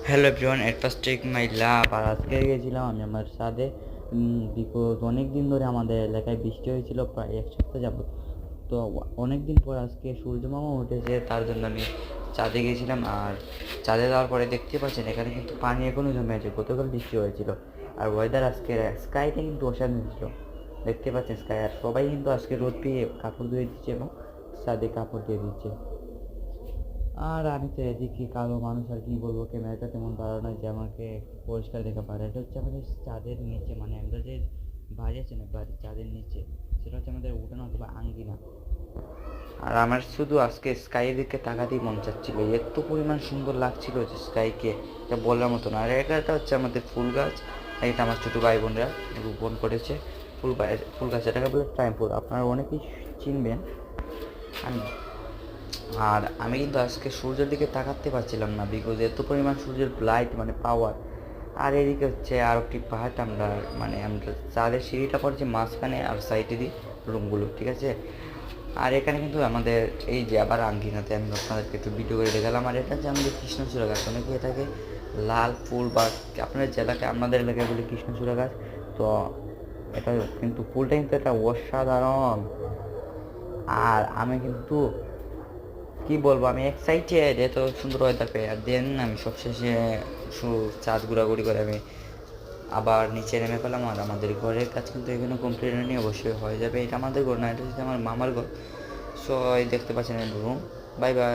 Hello everyone, at first take my love. আর আজকে গেছিলাম আমি আমার ছাদে, বিকজ অনেক দিন ধরে আমাদের এলাকায় বৃষ্টি হয়েছিল, প্রায় এক সপ্তাহ যাবত। তো অনেক দিন পর আজকে সূর্য মামা উঠেছে, তার জন্য আমি ছাদে গেছিলাম। আর ছাদে যাওয়ার পরে দেখতে পাচ্ছেন এখানে কিন্তু পানি এখনও জমে আছে, গতকাল বৃষ্টি হয়েছিল। আর ওয়েদার আজকে স্কাইটা কিন্তু অসাধারণ ছিল, দেখতে পাচ্ছেন স্কাই। আর সবাই কিন্তু আজকে রোদ পেয়ে কাপড় ধুয়ে দিচ্ছে এবং ছাদে কাপড় দিয়ে দিচ্ছে। আর আমি তো এদিকে কালো মানুষ, আর কি বলবো, ক্যামেরাটা তেমন ভালো নয় যে আমাকে পরিষ্কার দেখা পারে। এটা হচ্ছে আমাদের চাঁদের নিচে, মানে আমরা যে বাড়ি আছে না, বাড়ির চাঁদের নিচে, সেটা হচ্ছে আমাদের উঠানো অথবা আঙ্গিনা। আর আমার শুধু আজকে স্কাইয়ের দিকে তাকাতেই মন চাচ্ছিল, এত পরিমাণ সুন্দর লাগছিল যে স্কাইকে, এটা বলার মতো না। আর এটা হচ্ছে আমাদের ফুল গাছ, এটা আমার ছোটো ভাই বোনরা রোপণ করেছে। ফুল গাছ এটাকে বলে টাইম ফুল, আপনারা অনেকেই চিনবেন। আমি আর আমি কিন্তু আজকে সূর্যের দিকে তাকাতে পারছিলাম না, বিকজ এত পরিমাণ সূর্যের লাইট, মানে পাওয়ার। আর এদিকে হচ্ছে আর একটি পাহাড়, আমরা চাঁদের সিঁড়িটা পড়ছে মাঝখানে, আর সাইডে দিই রুমগুলো, ঠিক আছে। আর এখানে কিন্তু আমাদের এই যে আবার আঙ্গিনাতে আমি আপনাদেরকে একটু ভিডিও করে দেখালাম। আর এটা হচ্ছে আমাদের কৃষ্ণচূড়া গাছ, অনেকে এটাকে লাল ফুল বা আপনাদের যে এলাকায়, আমাদের এলাকায় বলে কৃষ্ণচূড়া গাছ। তো এটা কিন্তু ফুলটা কিন্তু এটা অসাধারণ। আর আমি কিন্তু কি বলবো, আমি এক্সাইটেড এত সুন্দর ওয়েদার পেয়ে। আর দেন আমি সবশেষে চাঁদ ঘোরাঘুরি করে আমি আবার নিচে নেমে পেলাম। আর আমাদের ঘরের কাজ কিন্তু এখানে কমপ্লিট হয়নি, অবশ্যই হয়ে যাবে। এটা আমাদের ঘর না, এটা হচ্ছে আমার মামার ঘর। সো এই দেখতে পাচ্ছেন রুম। Bye bye.